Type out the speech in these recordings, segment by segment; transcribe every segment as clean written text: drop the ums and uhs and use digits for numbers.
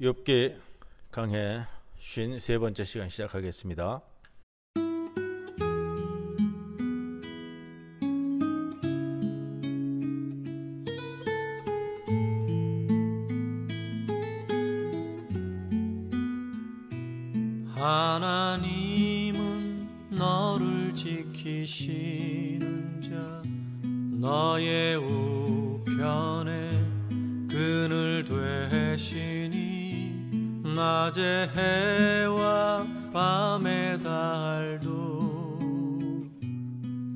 욥기 강해 53번째 시간 시작하겠습니다. 하나님은 너를 지키시는 자, 너의 우편에 그늘 되시니 낮에 해와 밤의 달도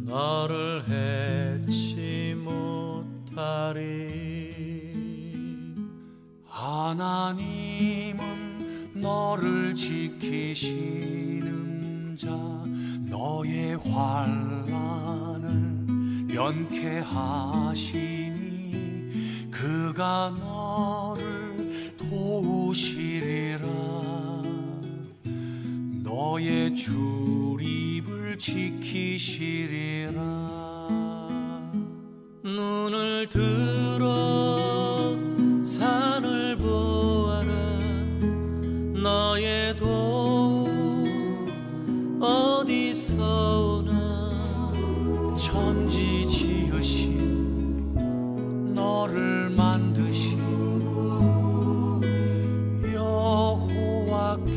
너를 해치 못하리. 하나님은 너를 지키시는 자, 너의 환난을 면케하시니 그가 너를 도우시리라. 너의 출입을 지키시리라. 눈을 들어 산을 보아라. 너의 도움 어디서 오나. 천지 지으신 너를 만드신 여호와께로다.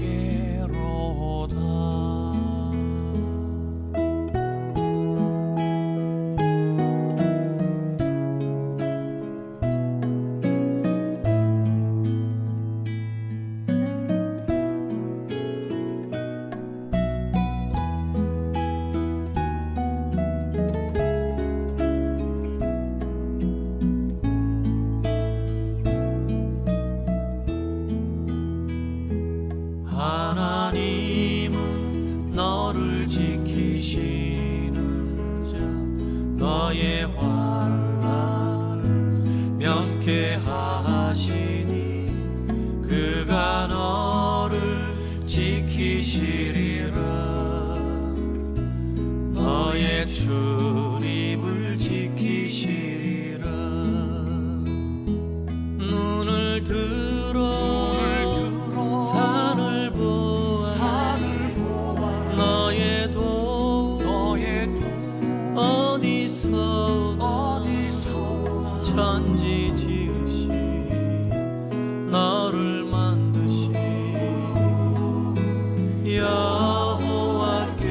하나님은 너를 지키시는 자, 너의 환난을 면케하시니 그가 너를 지키시리라. 너의 출입을 지키시리라. 눈을 들어 산을 보아라. 너의 도움 어디서 오나. 천지 지으신 너를 만드신 여호와께로다.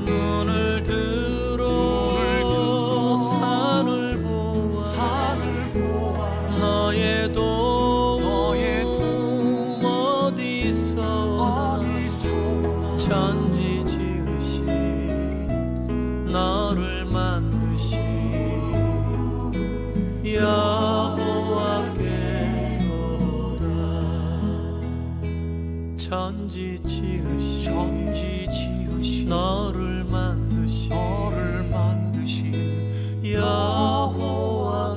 눈을 들어 산을 보아라. 너의 도움 어디서 오나. 천지 지으신 너를 만드신 여호와께로다. 천지 지으신 너를 만드신 여호와께로다.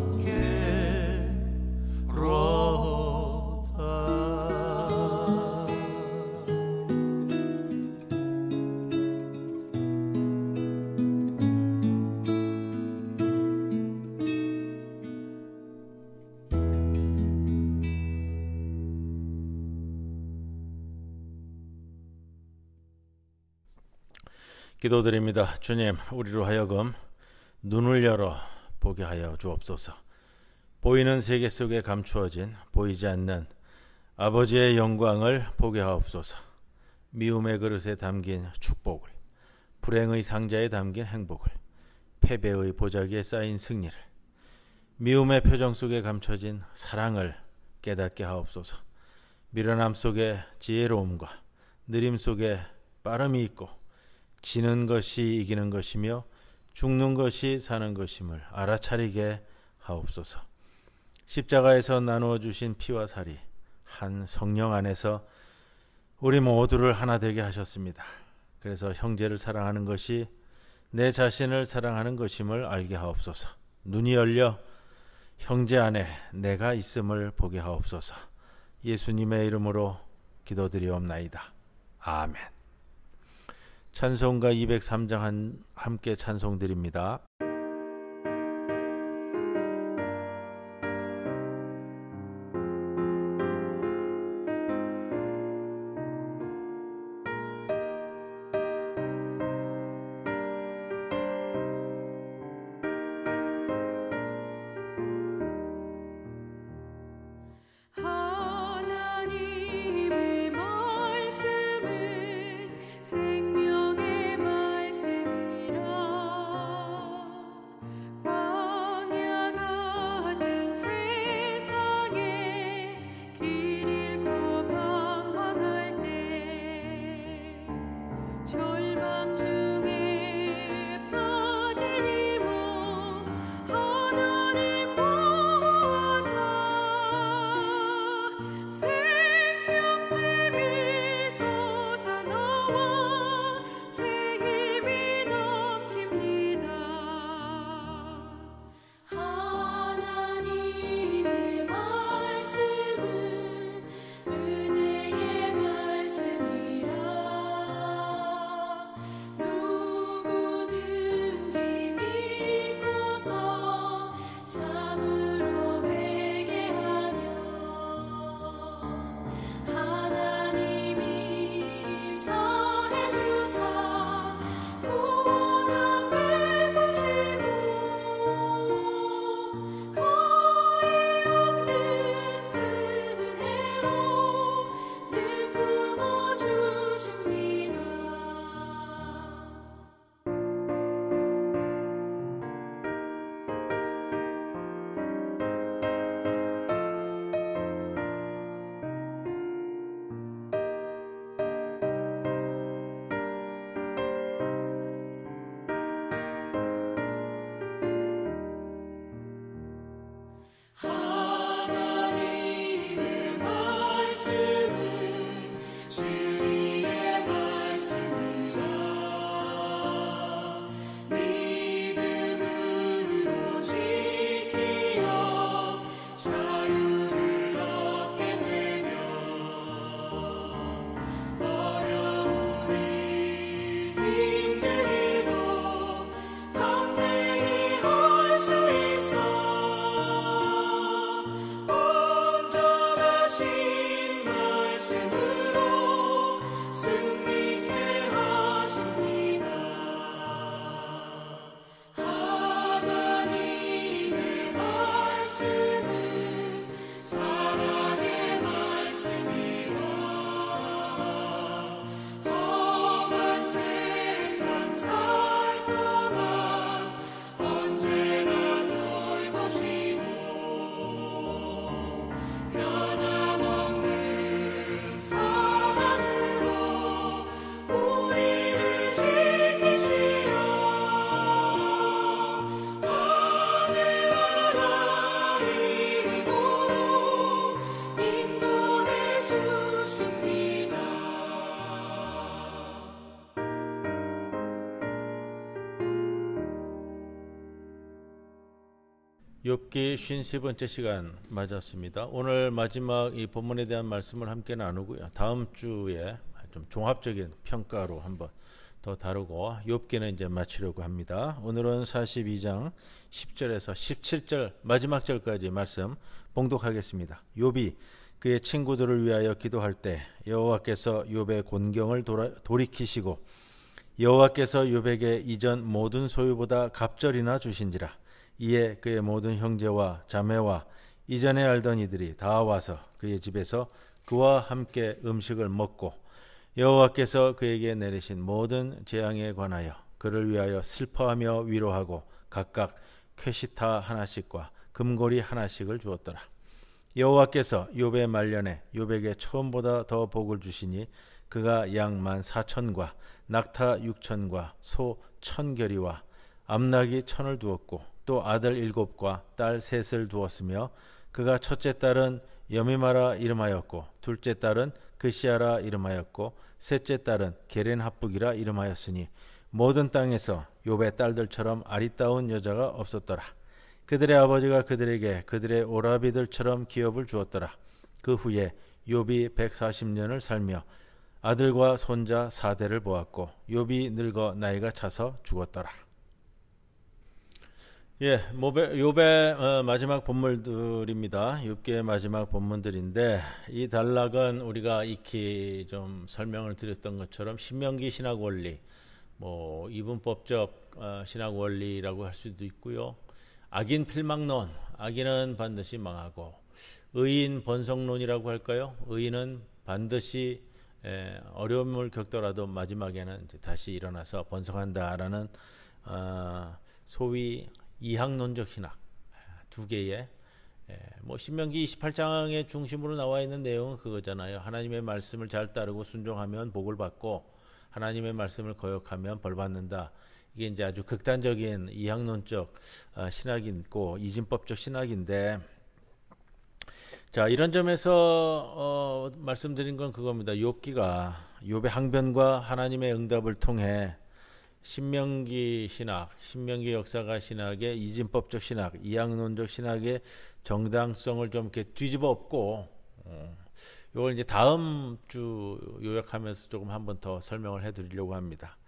기도드립니다. 주님, 우리로 하여금 눈을 열어 보게 하여 주옵소서. 보이는 세계 속에 감추어진 보이지 않는 아버지의 영광을 보게 하옵소서. 미움의 그릇에 담긴 축복을, 불행의 상자에 담긴 행복을, 패배의 보자기에 쌓인 승리를, 미움의 표정 속에 감춰진 사랑을 깨닫게 하옵소서. 미련함 속에 지혜로움과 느림 속에 빠름이 있고, 지는 것이 이기는 것이며 죽는 것이 사는 것임을 알아차리게 하옵소서. 십자가에서 나누어 주신 피와 살이 한 성령 안에서 우리 모두를 하나 되게 하셨습니다. 그래서 형제를 사랑하는 것이 내 자신을 사랑하는 것임을 알게 하옵소서. 눈이 열려 형제 안에 내가 있음을 보게 하옵소서. 예수님의 이름으로 기도드리옵나이다. 아멘. 찬송가 203장 함께 찬송드립니다. 욥기 53번째 시간 맞았습니다. 오늘 마지막 이 본문에 대한 말씀을 함께 나누고요. 다음 주에 좀 종합적인 평가로 한번 더 다루고 욥기는 이제 마치려고 합니다. 오늘은 42장 10절에서 17절 마지막 절까지 말씀 봉독하겠습니다. 욥이 그의 친구들을 위하여 기도할 때 여호와께서 욥의 곤경을 돌이키시고 여호와께서 욥에게 이전 모든 소유보다 갑절이나 주신지라. 이에 그의 모든 형제와 자매와 이전에 알던 이들이 다 와서 그의 집에서 그와 함께 음식을 먹고 여호와께서 그에게 내리신 모든 재앙에 관하여 그를 위하여 슬퍼하며 위로하고 각각 쾌시타 하나씩과 금고리 하나씩을 주었더라. 여호와께서 욥의 말년에 욥에게 처음보다 더 복을 주시니 그가 양 14,000과 낙타 6,000과 소 1,000결이와 암나귀 1,000을 두었고 또 아들 7과 딸 3을 두었으며 그가 첫째 딸은 여미마라 이름하였고 둘째 딸은 그시아라 이름하였고 셋째 딸은 게렌합북이라 이름하였으니 모든 땅에서 욥의 딸들처럼 아리따운 여자가 없었더라. 그들의 아버지가 그들에게 그들의 오라비들처럼 기업을 주었더라. 그 후에 욥이 140년을 살며 아들과 손자 4대를 보았고 욥이 늙어 나이가 차서 죽었더라. 욥의 마지막 본문들입니다. 욥기의 마지막 본문들인데 이 단락은 우리가 익히 좀 설명을 드렸던 것처럼 신명기 신학 원리, 이분법적 신학 원리라고 할 수도 있고요. 악인 필망론, 악인은 반드시 망하고 의인 번성론이라고 할까요? 의인은 반드시 어려움을 겪더라도 마지막에는 이제 다시 일어나서 번성한다라는 소위 이학론적 신학 두 개의 신명기 28장의 중심으로 나와 있는 내용은 그거잖아요. 하나님의 말씀을 잘 따르고 순종하면 복을 받고 하나님의 말씀을 거역하면 벌 받는다. 이게 이제 아주 극단적인 이학론적 신학이고 이진법적 신학인데, 자, 이런 점에서 말씀드린 건 그겁니다. 욥의 항변과 하나님의 응답을 통해 신명기 신학, 신명기 역사가 신학의 이진법적 신학, 이학론적 신학의 정당성을 좀 이렇게 뒤집어 엎고, 이걸 이제 다음 주 요약하면서 조금 한번 더 설명을 해드리려고 합니다.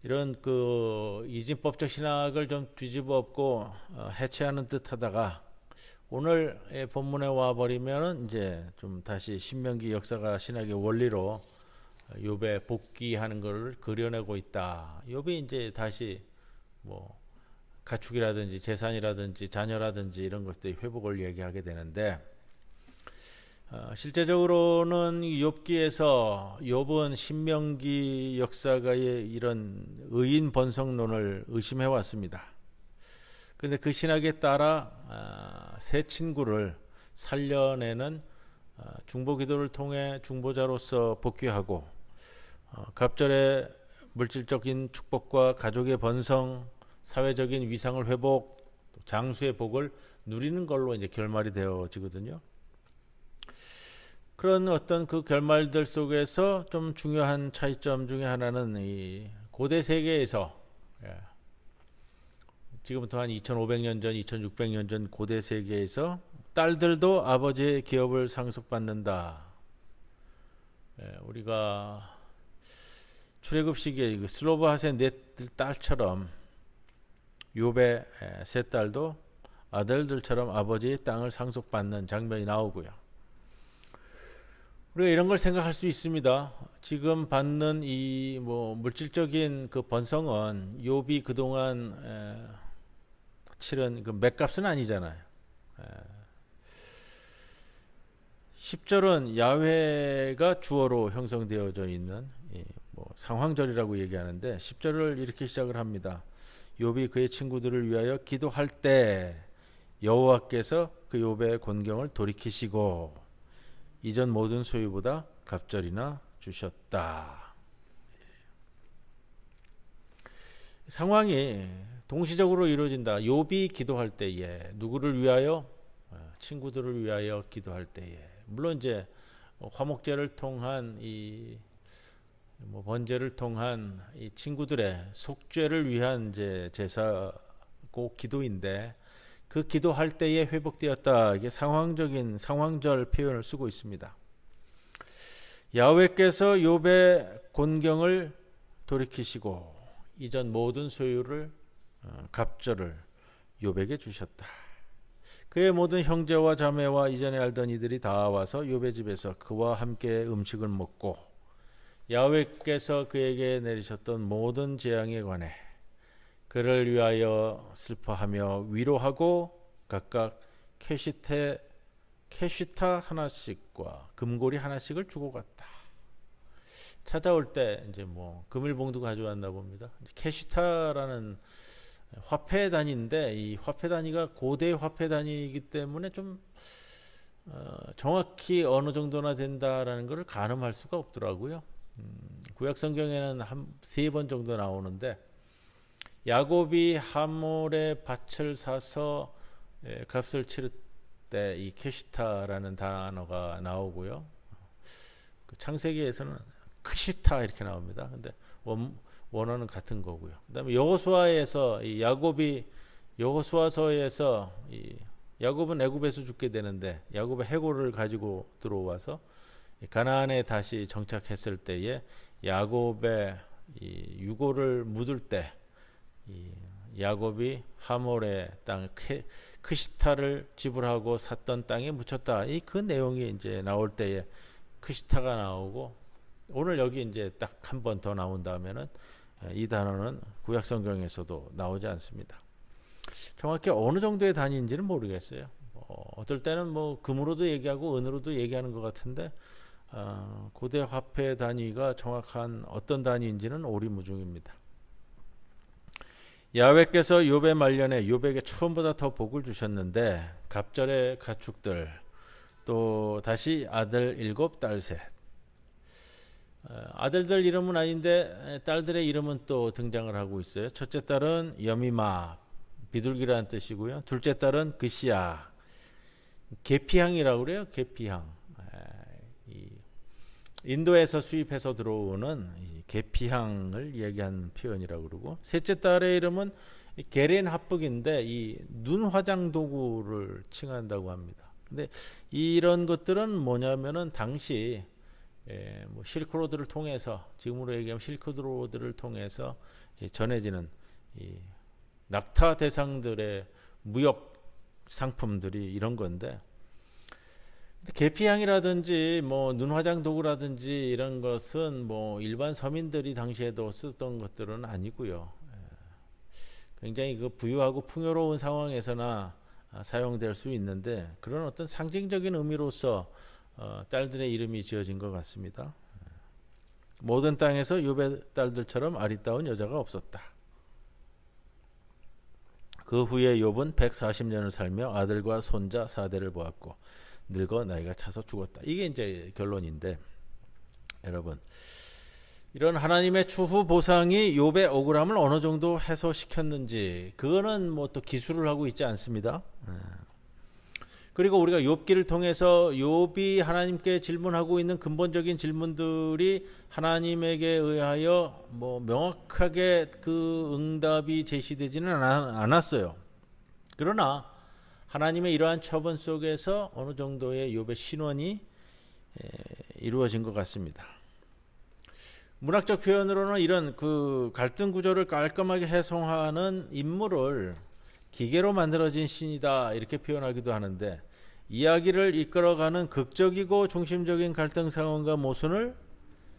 이런 그 이진법적 신학을 좀 뒤집어 엎고 해체하는 듯하다가 오늘 본문에 와 버리면은 이제 좀 다시 신명기 역사가 신학의 원리로 욥에 복귀하는 것을 그려내고 있다. 욥이 이제 다시 가축이라든지 재산이라든지 자녀라든지 이런 것들이 회복을 얘기하게 되는데, 실제적으로는 욥기에서 욥은 신명기 역사가의 이런 의인 번성론을 의심해 왔습니다. 그런데 그 신학에 따라 세 친구를 살려내는 중보기도를 통해 중보자로서 복귀하고 갑절의 물질적인 축복과 가족의 번성, 사회적인 위상을 회복, 장수의 복을 누리는 걸로 이제 결말이 되어지거든요. 그런 어떤 그 결말들 속에서 좀 중요한 차이점 중에 하나는 이 고대 세계에서, 지금부터 한 2500년 전, 2600년 전 고대 세계에서 딸들도 아버지의 기업을 상속받는다. 우리가 출애굽 시기에 슬로브 하세 넷 딸처럼 욥의 세 딸도 아들들처럼 아버지의 땅을 상속받는 장면이 나오고요. 우리가 이런 걸 생각할 수 있습니다. 지금 받는 이 물질적인 그 번성은 욥이 그동안 치른 그 맷값은 아니잖아요. 10절은 야훼가 주어로 형성되어져 있는 상황절이라고 얘기하는데 10절을 이렇게 시작을 합니다. 욥이 그의 친구들을 위하여 기도할 때 여호와께서 그 욥의 곤경을 돌이키시고 이전 모든 소유보다 갑절이나 주셨다. 상황이 동시적으로 이루어진다. 욥이 기도할 때에 누구를 위하여? 친구들을 위하여 기도할 때에, 물론 이제 화목제를 통한 이 번제를 통한 이 친구들의 속죄를 위한 이제 제사고 기도인데, 그 기도할 때에 회복되었다. 이게 상황절 표현을 쓰고 있습니다. 야훼께서 욥의 곤경을 돌이키시고 이전 모든 소유를 갑절을 욥에게 주셨다. 그의 모든 형제와 자매와 이전에 알던 이들이 다 와서 욥의 집에서 그와 함께 음식을 먹고 야훼께서 그에게 내리셨던 모든 재앙에 관해 그를 위하여 슬퍼하며 위로하고 각각 캐시타 하나씩과 금고리 하나씩을 주고 갔다. 찾아올 때 이제 뭐 금일봉도 가져왔나 봅니다. 캐시타라는 화폐 단위인데 이 화폐 단위가 고대 화폐 단위이기 때문에 좀 정확히 어느 정도나 된다라는 것을 가늠할 수가 없더라고요. 구약 성경에는 한 3번 정도 나오는데 야곱이 하몰의 밭을 사서 값을 치를 때 이 캐시타라는 단어가 나오고요. 창세기에서는 크시타 이렇게 나옵니다. 근데 원어는 같은 거고요. 그다음에 여호수아에서 이 야곱이 여호수아서에서 이 야곱은 애굽에서 죽게 되는데 야곱의 해골을 가지고 들어와서 가나안에 다시 정착했을 때에 야곱의 이 유골을 묻을 때 이 야곱이 하몰의 땅 크시타를 지불하고 샀던 땅에 묻혔다. 이 그 내용이 이제 나올 때에 크시타가 나오고 오늘 여기 이제 딱 한 번 더 나온다면은 이 단어는 구약 성경에서도 나오지 않습니다. 정확히 어느 정도의 단위인지는 모르겠어요. 어떨 때는 뭐 금으로도 얘기하고 은으로도 얘기하는 것 같은데 고대 화폐 단위가 정확한 어떤 단위인지는 오리무중입니다. 야훼께서 욥의 말년에 욥에게 처음보다 더 복을 주셨는데 갑절의 가축들 또 다시 아들 7 딸 셋 아들들 이름은 아닌데 딸들의 이름은 또 등장을 하고 있어요. 첫째 딸은 여미마 비둘기라는 뜻이고요. 둘째 딸은 그시야 계피향이라고 그래요. 계피향 인도에서 수입해서 들어오는 이 계피향을 얘기하는 표현이라고 그러고 셋째 딸의 이름은 게렌 합북인데 이 눈 화장 도구를 칭한다고 합니다. 근데 이런 것들은 뭐냐면은 당시 뭐 실크로드를 통해서 지금으로 얘기하면 실크로드를 통해서 전해지는 이 낙타 대상들의 무역 상품들이 이런 건데 계피향이라든지 뭐 눈화장 도구라든지 이런 것은 뭐 일반 서민들이 당시에도 쓰던 것들은 아니고요. 굉장히 그 부유하고 풍요로운 상황에서나 사용될 수 있는데 그런 어떤 상징적인 의미로서 딸들의 이름이 지어진 것 같습니다. 모든 땅에서 욥의 딸들처럼 아리따운 여자가 없었다. 그 후에 욥은 140년을 살며 아들과 손자 4대를 보았고 늙어 나이가 차서 죽었다. 이게 이제 결론인데 여러분 이런 하나님의 추후 보상이 욥의 억울함을 어느 정도 해소시켰는지 그거는 뭐 또 기술을 하고 있지 않습니다. 그리고 우리가 욥기를 통해서 욥이 하나님께 질문하고 있는 근본적인 질문들이 하나님에게 의하여 뭐 명확하게 그 응답이 제시되지는 않았어요. 그러나 하나님의 이러한 처분 속에서 어느 정도의 욥의 신원이 이루어진 것 같습니다. 문학적 표현으로는 이런 그 갈등 구조를 깔끔하게 해소하는 인물을 기계로 만들어진 신이다 이렇게 표현하기도 하는데 이야기를 이끌어가는 극적이고 중심적인 갈등 상황과 모순을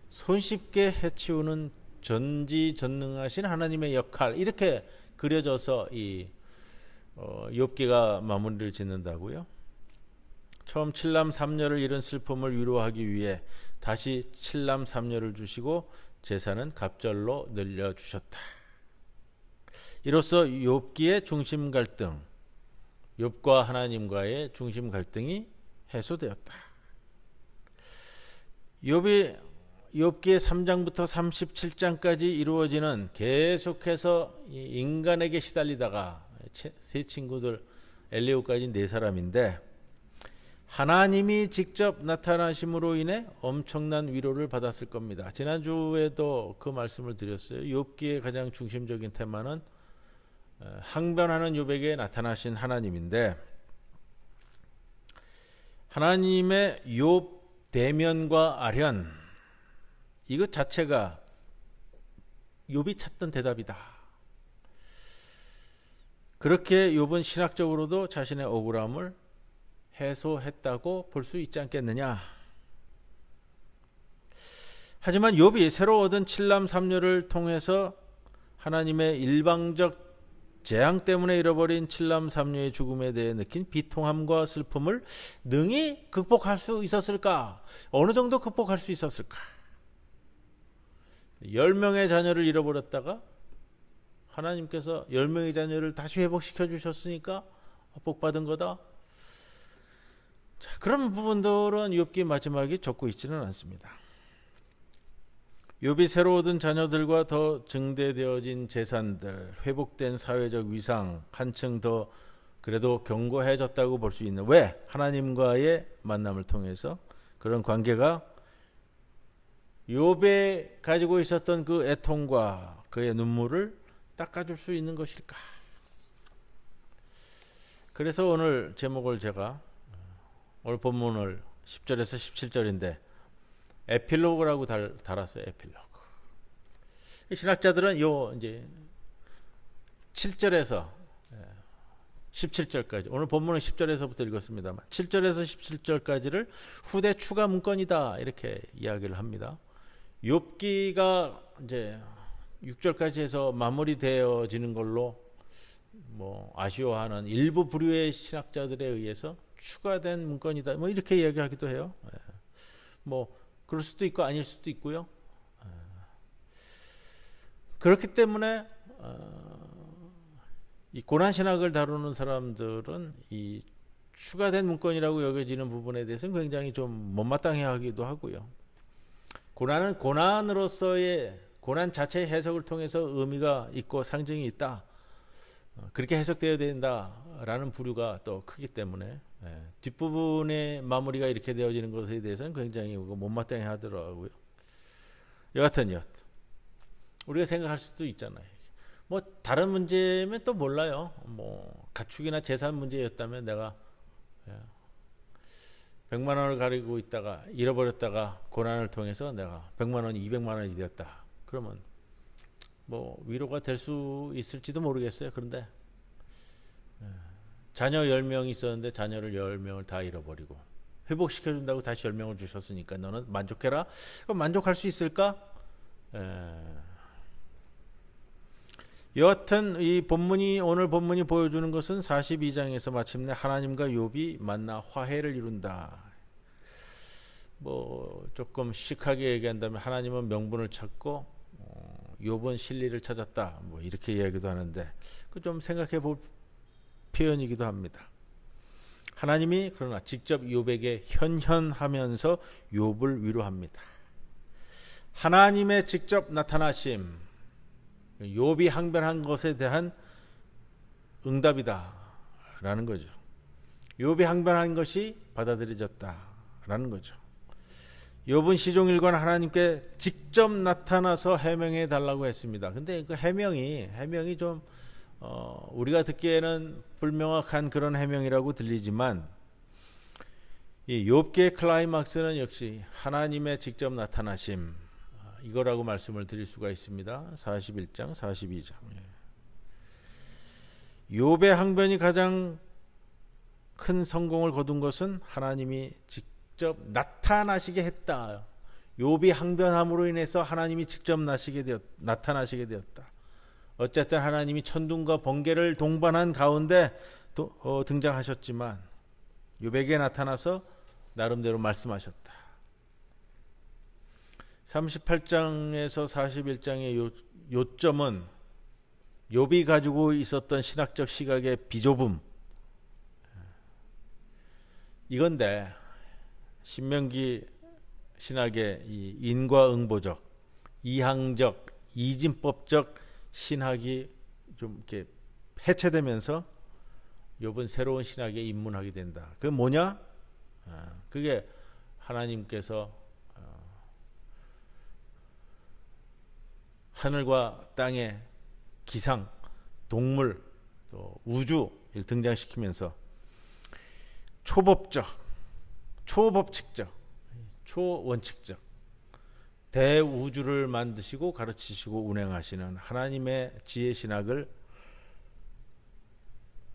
손쉽게 해치우는 전지전능하신 하나님의 역할 이렇게 그려져서 이 욥기가 마무리를 짓는다고요. 처음 7남 3녀를 잃은 슬픔을 위로하기 위해 다시 7남 3녀를 주시고 재산은 갑절로 늘려주셨다. 이로써 욥기의 중심 갈등, 욥과 하나님과의 중심 갈등이 해소되었다. 욥기의 3장부터 37장까지 이루어지는 계속해서 인간에게 시달리다가 세 친구들 엘리후까지 4사람인데 하나님이 직접 나타나심으로 인해 엄청난 위로를 받았을 겁니다. 지난주에도 그 말씀을 드렸어요. 욥기의 가장 중심적인 테마는 항변하는 욥에게 나타나신 하나님인데, 하나님의 욥 대면과 아련, 이것 자체가 욥이 찾던 대답이다. 그렇게 욥은 신학적으로도 자신의 억울함을 해소했다고 볼 수 있지 않겠느냐. 하지만 욥이 새로 얻은 칠남 삼녀를 통해서 하나님의 일방적 재앙 때문에 잃어버린 칠남 삼녀의 죽음에 대해 느낀 비통함과 슬픔을 능히 극복할 수 있었을까? 어느 정도 극복할 수 있었을까? 10명의 자녀를 잃어버렸다가 하나님께서 10명의 자녀를 다시 회복시켜 주셨으니까 복받은 거다. 자, 그런 부분들은 욥기 마지막에 적고 있지는 않습니다. 욥이 새로 얻은 자녀들과 더 증대되어진 재산들, 회복된 사회적 위상, 한층 더 그래도 견고해졌다고 볼 수 있는, 왜? 하나님과의 만남을 통해서 그런 관계가 욥에 가지고 있었던 그 애통과 그의 눈물을 닦아줄 수 있는 것일까? 그래서 오늘 제목을 제가, 오늘 본문을 10절에서 17절인데 에필로그라고 달았어요. 에필로그. 신학자들은 요 이제 7절에서 17절까지, 오늘 본문은 10절에서부터 읽었습니다만 7절에서 17절까지를 후대 추가 문건이다 이렇게 이야기를 합니다. 욥기가 이제 6절까지 해서 마무리되어지는 걸로 뭐 아쉬워하는 일부 부류의 신학자들에 의해서 추가된 문건이다. 뭐 이렇게 이야기하기도 해요. 뭐 그럴 수도 있고 아닐 수도 있고요. 그렇기 때문에 이 고난 신학을 다루는 사람들은 이 추가된 문건이라고 여겨지는 부분에 대해서는 굉장히 좀 못마땅해하기도 하고요. 고난은 고난으로서의, 고난 자체의 해석을 통해서 의미가 있고 상징이 있다, 그렇게 해석되어야 된다라는 부류가 또 크기 때문에 뒷부분의 마무리가 이렇게 되어지는 것에 대해서는 굉장히 못마땅해 하더라고요. 여하튼 우리가 생각할 수도 있잖아요. 뭐 다른 문제면 또 몰라요. 뭐 가축이나 재산 문제였다면 내가 100만 원을 가지고 있다가 잃어버렸다가 고난을 통해서 내가 100만 원이 200만 원이 되었다. 그러면 뭐 위로가 될 수 있을지도 모르겠어요. 그런데 자녀 10명이 있었는데 자녀를 10명을 다 잃어버리고 회복시켜준다고 다시 10명을 주셨으니까 너는 만족해라. 그럼 만족할 수 있을까? 여하튼 이 본문이, 오늘 본문이 보여주는 것은 42장에서 마침내 하나님과 욥이 만나 화해를 이룬다. 뭐 조금 시크하게 얘기한다면 하나님은 명분을 찾고 욥은 진리를 찾았다. 뭐 이렇게 이야기도 하는데 그 좀 생각해 볼 표현이기도 합니다. 하나님이 그러나 직접 욥에게 현현하면서 욥을 위로합니다. 하나님의 직접 나타나심, 욥이 항변한 것에 대한 응답이다라는 거죠. 욥이 항변한 것이 받아들여졌다라는 거죠. 욥은 시종일관 하나님께 직접 나타나서 해명해 달라고 했습니다. 근데 그 해명이 좀 우리가 듣기에는 불명확한 그런 해명이라고 들리지만, 이 욥기의 클라이막스는 역시 하나님의 직접 나타나심, 이거라고 말씀을 드릴 수가 있습니다. 41장, 42장. 욥의 항변이 가장 큰 성공을 거둔 것은 하나님이 직접 나타나시게 했다. 욥이 항변함으로 인해서 하나님이 직접 나타나시게 되었다. 어쨌든 하나님이 천둥과 번개를 동반한 가운데 등장하셨지만 욥에게 나타나서 나름대로 말씀하셨다. 38장에서 41장의 요점은 욥이 가지고 있었던 신학적 시각의 비좁음, 이건데 신명기 신학의 이 인과응보적, 이항적, 이진법적 신학이 좀 이렇게 해체되면서 욥은 새로운 신학에 입문하게 된다. 그게 뭐냐? 그게 하나님께서 하늘과 땅의 기상, 동물, 또 우주를 등장시키면서 초법적, 초법칙적, 초원칙적 대우주를 만드시고 가르치시고 운행하시는 하나님의 지혜 신학을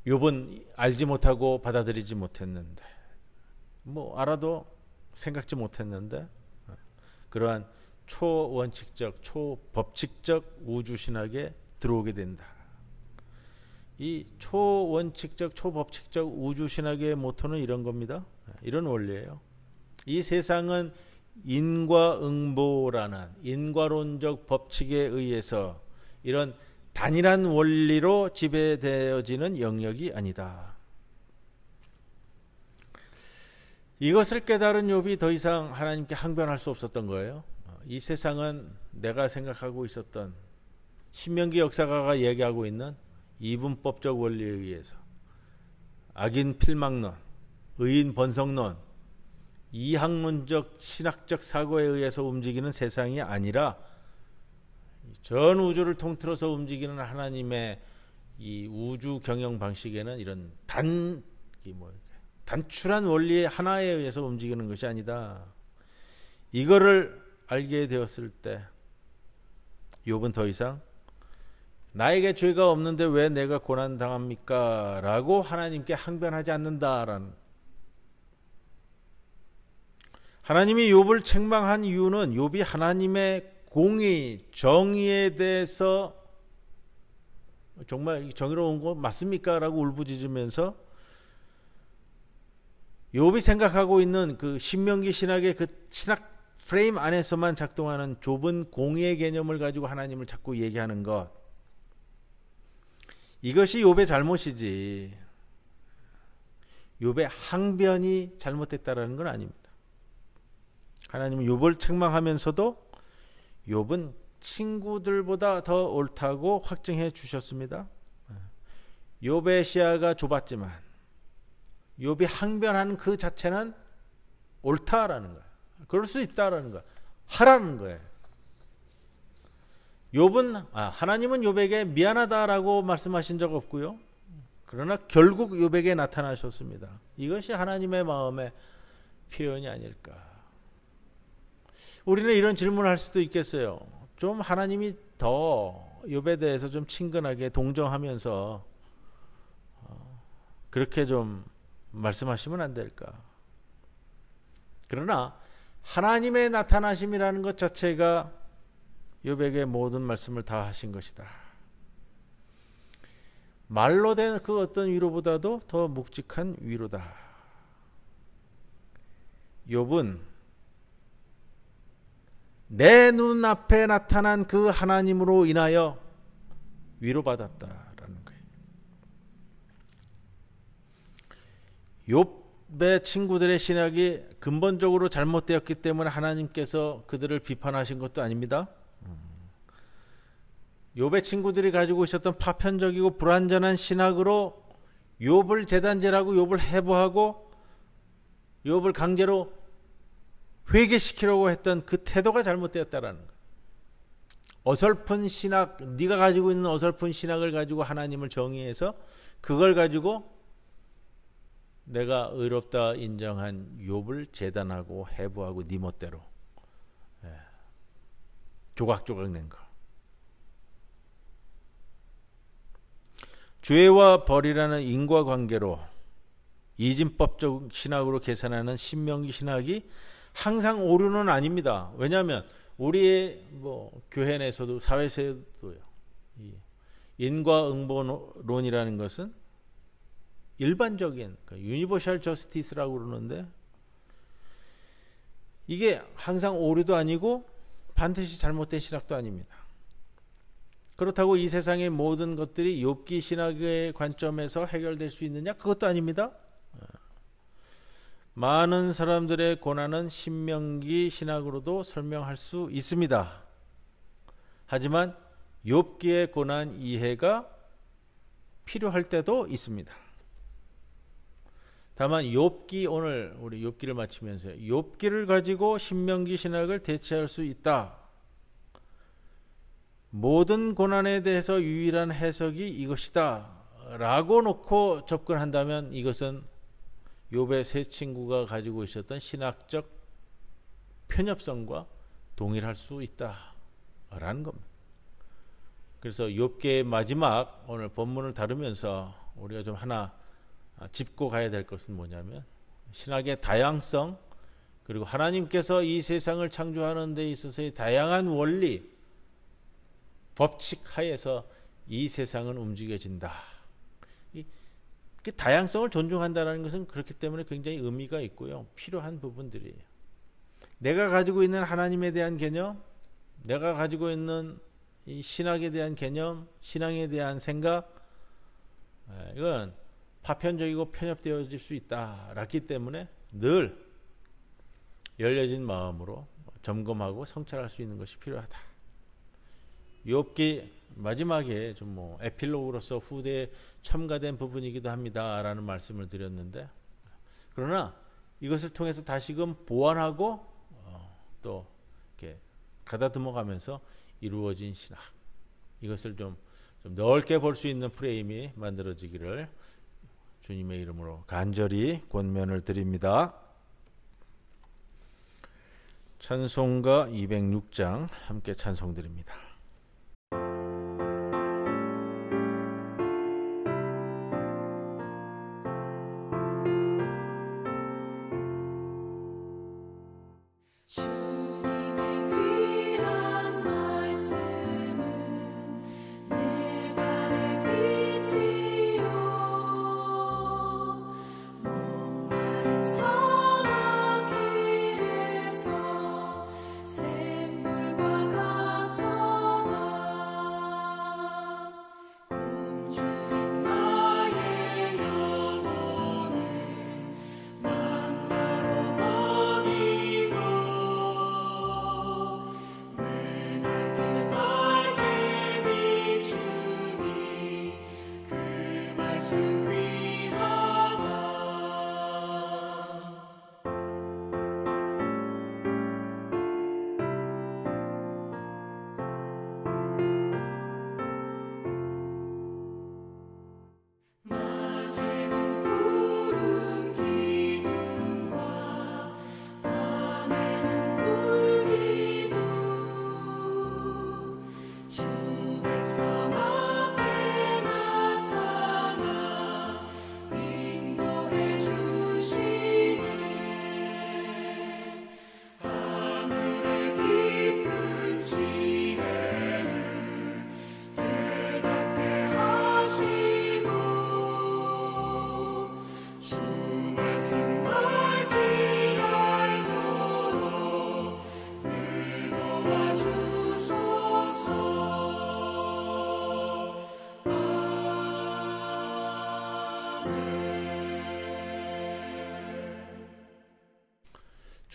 욥은 알지 못하고 받아들이지 못했는데, 뭐 알아도 생각지 못했는데, 그러한 초원칙적, 초법칙적 우주 신학에 들어오게 된다. 이 초원칙적, 초법칙적 우주 신학의 모토는 이런 겁니다. 이런 원리예요. 이 세상은 인과응보라는 인과론적 법칙에 의해서 이런 단일한 원리로 지배되어지는 영역이 아니다. 이것을 깨달은 욥이 더 이상 하나님께 항변할 수 없었던 거예요. 이 세상은 내가 생각하고 있었던 신명기 역사가가 얘기하고 있는 이분법적 원리에 의해서 악인 필망론, 의인 번성론, 이학론적 신학적 사고에 의해서 움직이는 세상이 아니라 전 우주를 통틀어서 움직이는 하나님의 이 우주 경영 방식에는 이런 단출한 원리의 하나에 의해서 움직이는 것이 아니다. 이거를 알게 되었을 때 욥은 더 이상 나에게 죄가 없는데 왜 내가 고난당합니까? 라고 하나님께 항변하지 않는다라는. 하나님이 욥을 책망한 이유는 욥이 하나님의 공의, 정의에 대해서 정말 정의로운 거 맞습니까? 라고 울부짖으면서 욥이 생각하고 있는 그 신명기 신학의 그 신학 프레임 안에서만 작동하는 좁은 공의의 개념을 가지고 하나님을 자꾸 얘기하는 것, 이것이 욥의 잘못이지 욥의 항변이 잘못됐다라는 건 아닙니다. 하나님은 욥을 책망하면서도 욥은 친구들보다 더 옳다고 확증해 주셨습니다. 욥의 시야가 좁았지만 욥이 항변하는 그 자체는 옳다라는 거예요. 그럴 수 있다라는 거예요. 하라는 거예요. 하나님은 욥에게 미안하다라고 말씀하신 적 없고요. 그러나 결국 욥에게 나타나셨습니다. 이것이 하나님의 마음의 표현이 아닐까. 우리는 이런 질문을 할 수도 있겠어요. 좀 하나님이 더 욥에 대해서 좀 친근하게 동정하면서 그렇게 좀 말씀하시면 안 될까. 그러나 하나님의 나타나심이라는 것 자체가 욥에게 모든 말씀을 다 하신 것이다. 말로 된 그 어떤 위로보다도 더 묵직한 위로다. 욥은 내 눈앞에 나타난 그 하나님으로 인하여 위로받았다라는 거예요. 욥의 친구들의 신학이 근본적으로 잘못되었기 때문에 하나님께서 그들을 비판하신 것도 아닙니다. 욥의 친구들이 가지고 있었던 파편적이고 불완전한 신학으로 욥을 재단질하고 욥을 해부하고 욥을 강제로 회개시키려고 했던 그 태도가 잘못되었다라는 거예요. 어설픈 신학, 네가 가지고 있는 어설픈 신학을 가지고 하나님을 정의해서 그걸 가지고 내가 의롭다 인정한 욥을 재단하고 해부하고 네 멋대로 조각조각 낸 거. 죄와 벌이라는 인과관계로 이진법적 신학으로 계산하는 신명기 신학이 항상 오류는 아닙니다. 왜냐하면 우리의 교회 내에서도 사회에서도요, 인과응보론이라는 것은 일반적인 유니버셜 저스티스라고 그러는데 이게 항상 오류도 아니고 반드시 잘못된 신학도 아닙니다. 그렇다고 이 세상의 모든 것들이 욥기 신학의 관점에서 해결될 수 있느냐? 그것도 아닙니다. 많은 사람들의 고난은 신명기 신학으로도 설명할 수 있습니다. 하지만 욥기의 고난 이해가 필요할 때도 있습니다. 다만 욥기, 오늘 우리 욥기를 마치면서 욥기를 가지고 신명기 신학을 대체할 수 있다. 모든 고난에 대해서 유일한 해석이 이것이다 라고 놓고 접근한다면 이것은 욥의 세 친구가 가지고 있었던 신학적 편협성과 동일할 수 있다라는 겁니다. 그래서 욥기의 마지막 오늘 본문을 다루면서 우리가 좀 하나 짚고 가야 될 것은 뭐냐면 신학의 다양성, 그리고 하나님께서 이 세상을 창조하는 데 있어서의 다양한 원리, 법칙 하에서 이 세상은 움직여진다. 그 다양성을 존중한다는 것은 그렇기 때문에 굉장히 의미가 있고요. 필요한 부분들이에요. 내가 가지고 있는 하나님에 대한 개념, 내가 가지고 있는 이 신학에 대한 개념, 신앙에 대한 생각, 이건 파편적이고 편협되어질 수 있다라기 때문에 늘 열려진 마음으로 점검하고 성찰할 수 있는 것이 필요하다. 욥기 마지막에 좀 에필로그로서 후대에 첨가된 부분이기도 합니다라는 말씀을 드렸는데, 그러나 이것을 통해서 다시금 보완하고 또 이렇게 가다듬어가면서 이루어진 신학, 이것을 좀 넓게 볼 수 있는 프레임이 만들어지기를 주님의 이름으로 간절히 권면을 드립니다. 찬송가 206장 함께 찬송드립니다.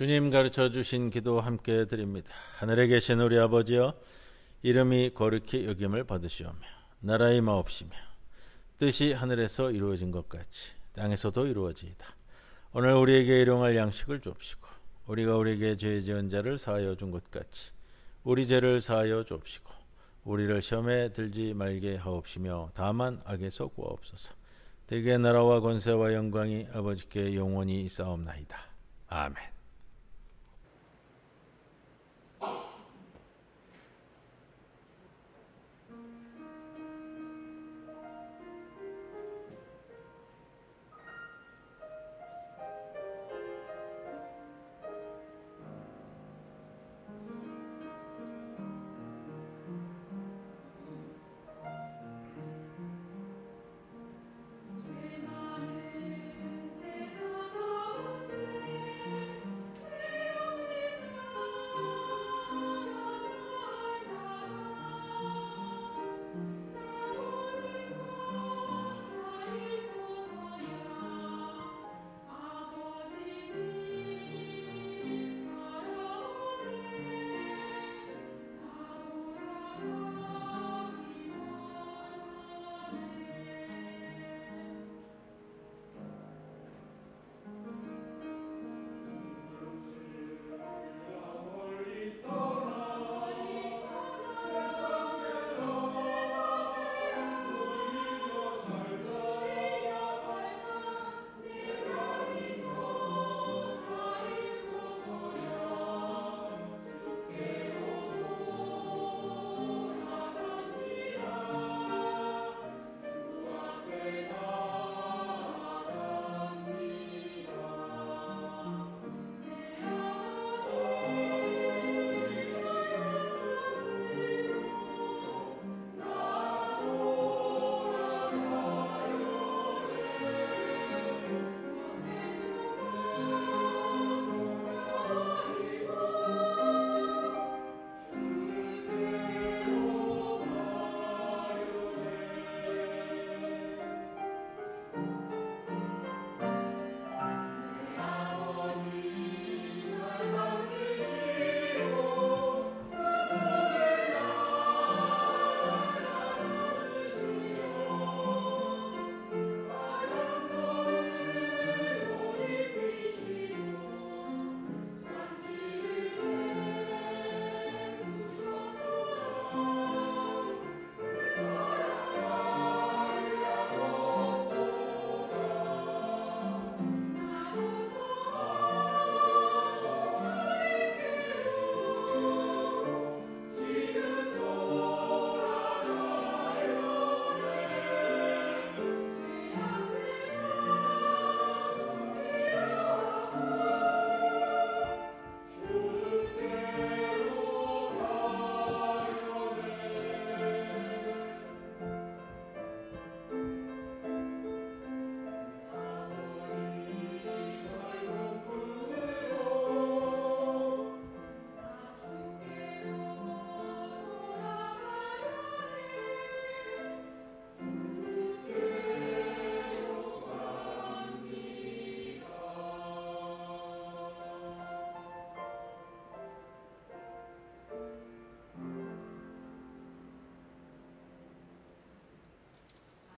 주님 가르쳐 주신 기도 함께 드립니다. 하늘에 계신 우리 아버지여, 이름이 거룩히 여김을 받으시오며 나라의 마옵시며 뜻이 하늘에서 이루어진 것 같이 땅에서도 이루어지이다. 오늘 우리에게 일용할 양식을 주옵시고 우리가 우리에게 죄 지은 자를 사하여 준 것 같이 우리 죄를 사하여 주옵시고 우리를 시험에 들지 말게 하옵시며 다만 악에서 구하옵소서. 대개 나라와 권세와 영광이 아버지께 영원히 있사옵나이다. 아멘.